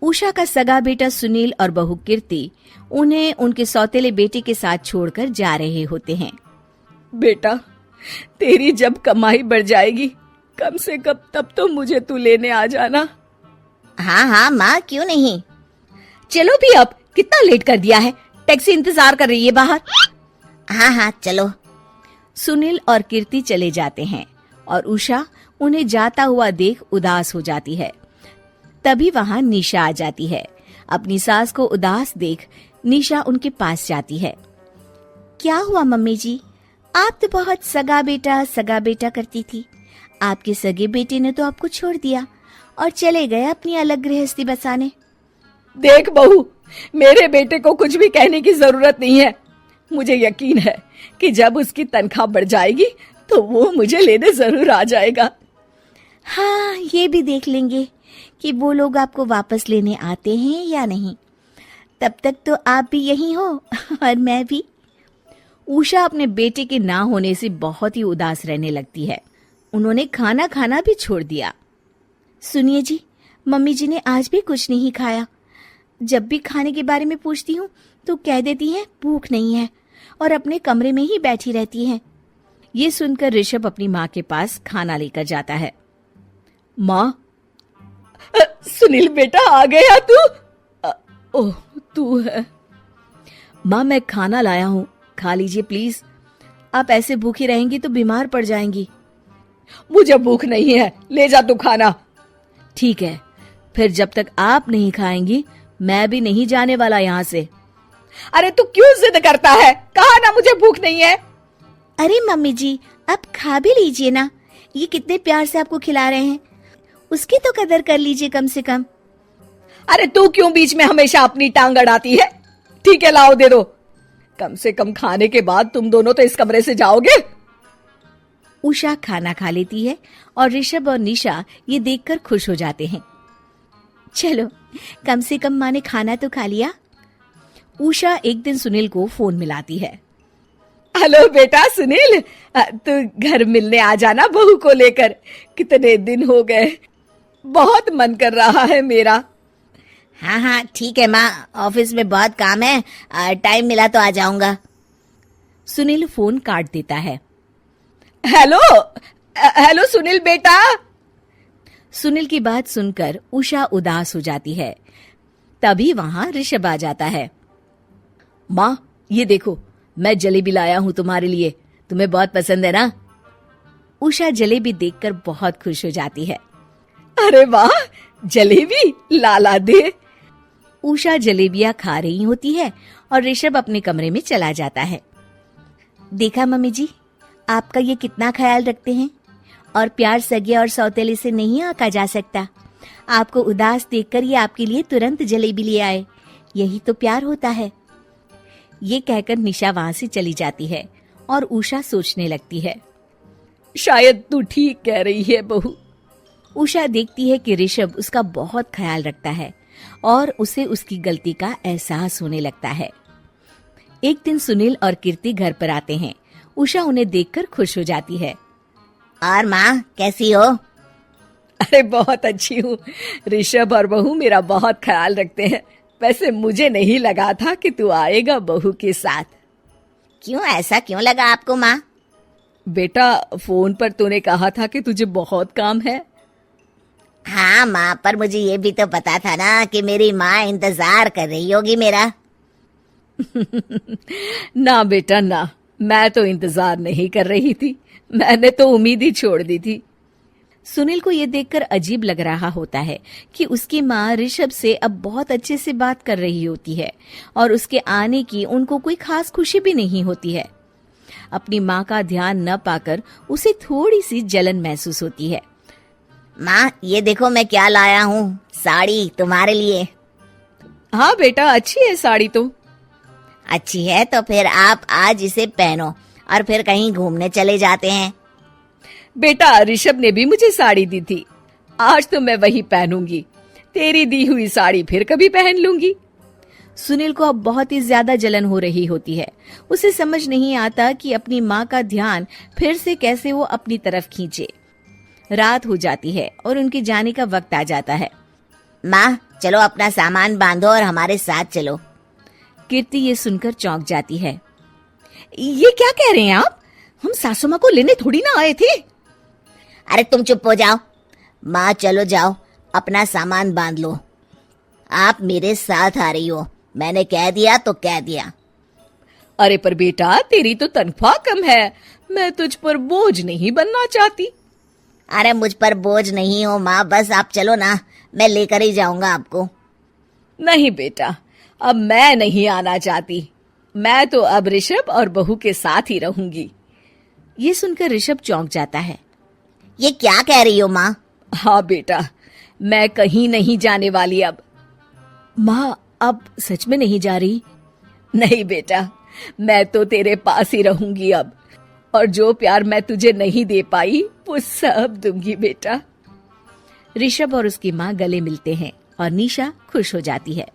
उषा का सगा बेटा सुनील और बहू कीर्ति उन्हें उनके सौतेले बेटे के साथ छोड़कर जा रहे होते हैं। बेटा, तेरी जब कमाई बढ़ जाएगी कम से कम तब तो मुझे तू लेने आ जाना। हाँ हाँ माँ, क्यों नहीं। चलो भी, अब कितना लेट कर दिया है, टैक्सी इंतजार कर रही है बाहर। हाँ हाँ चलो। सुनील और कीर्ति चले जाते हैं और उषा उन्हें जाता हुआ देख उदास हो जाती है। तभी वहाँ निशा आ जाती है। अपनी सास को उदास देख निशा उनके पास जाती है। क्या हुआ मम्मी जी, आप तो बहुत सगा बेटा करती थी। आपके सगे बेटे ने तो आपको छोड़ दिया और चले गए अपनी अलग गृहस्थी बसाने। देख बहू, मेरे बेटे को कुछ भी कहने की जरूरत नहीं है। मुझे यकीन है कि जब उसकी तनख्वाह बढ़ जाएगी तो वो मुझे लेने जरूर आ जाएगा। हाँ, ये भी देख लेंगे कि वो लोग आपको वापस लेने आते हैं या नहीं। तब तक तो आप भी यहीं हो और मैं भी। उषा अपने बेटे के ना होने से बहुत ही उदास रहने लगती है। उन्होंने खाना खाना भी छोड़ दिया। सुनिए जी, मम्मी जी ने आज भी कुछ नहीं खाया। जब भी खाने के बारे में पूछती हूँ तो कह देती हैं भूख नहीं है और अपने कमरे में ही बैठी रहती हैं। ये सुनकर ऋषभ अपनी माँ के पास खाना लेकर जाता है। माँ, सुनील बेटा आ गया तू? ओह, तू है। माँ, मैं खाना लाया हूँ, खा लीजिए प्लीज। आप ऐसे भूखी रहेंगी तो बीमार पड़ जाएंगी। मुझे भूख नहीं है, ले जा तू खाना। ठीक है, फिर जब तक आप नहीं खाएंगी मैं भी नहीं जाने वाला यहाँ से। अरे तू क्यों जिद करता है? कहा ना मुझे भूख नहीं है। अरे मम्मी जी, आप खा भी लीजिए ना, ये कितने प्यार से आपको खिला रहे हैं, उसकी तो कदर कर लीजिए कम से कम। अरे तू क्यों बीच में हमेशा अपनी टांग अड़ाती है? ठीक है, लाओ दे दो। कम से कम खाने के बाद तुम दोनों तो इस कमरे से जाओगे। उषा खाना खा लेती है और ऋषभ और निशा ये देखकर खुश हो जाते हैं। चलो, कम से कम माँ ने खाना तो खा लिया। उषा एक दिन सुनील को फोन मिलाती है। हेलो बेटा सुनील, तू घर मिलने आ जाना बहू को लेकर। कितने दिन हो गए, बहुत मन कर रहा है मेरा। हाँ हाँ ठीक है माँ, ऑफिस में बहुत काम है, टाइम मिला तो आ जाऊंगा। सुनील फोन काट देता है। हेलो सुनील बेटा। सुनील की बात सुनकर उषा उदास हो जाती है। तभी वहां ऋषभ आ जाता है। माँ, ये देखो, मैं जलेबी लाया हूँ तुम्हारे लिए, तुम्हें बहुत पसंद है ना? उषा जलेबी देखकर बहुत खुश हो जाती है। अरे वाह, जलेबी ला दे। उषा जलेबियां खा रही होती है और ऋषभ अपने कमरे में चला जाता है। देखा मम्मी जी, आपका ये कितना ख्याल रखते हैं, और प्यार सगे और सौतेले से नहीं आका जा सकता। आपको उदास देखकर ये आपके लिए तुरंत जलेबी ले आए, यही तो प्यार होता है। ये कहकर निशा वहां से चली जाती है और उषा सोचने लगती है, शायद तू ठीक कह रही है बहू। उषा देखती है कि ऋषभ उसका बहुत ख्याल रखता है और उसे उसकी गलती का एहसास होने लगता है। एक दिन सुनील और कीर्ति घर पर आते हैं। उषा उन्हें देखकर खुश हो जाती है। और माँ, कैसी हो? अरे बहुत अच्छी हूँ। ऋषभ और बहू मेरा बहुत ख्याल रखते हैं। वैसे मुझे नहीं लगा था कि तू आएगा बहू के साथ। क्यों, ऐसा क्यों लगा आपको माँ? बेटा, फोन पर तूने कहा था कि तुझे बहुत काम है। हाँ माँ, पर मुझे ये भी तो पता था ना कि मेरी माँ इंतजार कर रही होगी मेरा। ना बेटा ना, मैं तो इंतजार नहीं कर रही थी, मैंने तो उम्मीद ही छोड़ दी थी। सुनील को ये देखकर अजीब लग रहा होता है कि उसकी माँ ऋषभ से अब बहुत अच्छे से बात कर रही होती है और उसके आने की उनको कोई खास खुशी भी नहीं होती है। अपनी माँ का ध्यान न पाकर उसे थोड़ी सी जलन महसूस होती है। माँ, ये देखो मैं क्या लाया हूँ, साड़ी तुम्हारे लिए। हाँ बेटा, अच्छी है साड़ी तो। अच्छी है तो फिर आप आज इसे पहनो और फिर कहीं घूमने चले जाते हैं। बेटा, ऋषभ ने भी मुझे साड़ी दी थी, आज तो मैं वही पहनूंगी। तेरी दी हुई साड़ी फिर कभी पहन लूंगी। सुनील को अब बहुत ही ज्यादा जलन हो रही होती है। उसे समझ नहीं आता कि अपनी माँ का ध्यान फिर से कैसे वो अपनी तरफ खींचे। रात हो जाती है और उनके जाने का वक्त आ जाता है। माँ, चलो अपना सामान बांधो और हमारे साथ चलो। कीर्ति ये सुनकर चौंक जाती है। ये क्या कह रहे हैं आप? हम सासू माँ को लेने थोड़ी ना आए थे। अरे तुम चुप हो जाओ। माँ चलो जाओ, अपना सामान बांध लो। आप मेरे साथ आ रही हो, मैंने कह दिया तो कह दिया। अरे पर बेटा, तेरी तो तनख्वाह कम है, मैं तुझ पर बोझ नहीं बनना चाहती। अरे मुझ पर बोझ नहीं हो माँ, बस आप चलो ना, मैं लेकर ही जाऊंगा आपको। नहीं बेटा, अब मैं नहीं आना चाहती। मैं तो अब ऋषभ और बहू के साथ ही रहूंगी। ये सुनकर ऋषभ चौंक जाता है। ये क्या कह रही हो माँ? हाँ बेटा, मैं कहीं नहीं जाने वाली अब। माँ, अब सच में नहीं जा रही? नहीं बेटा, मैं तो तेरे पास ही रहूंगी अब, और जो प्यार मैं तुझे नहीं दे पाई वो सब दूंगी बेटा। ऋषभ और उसकी माँ गले मिलते हैं और निशा खुश हो जाती है।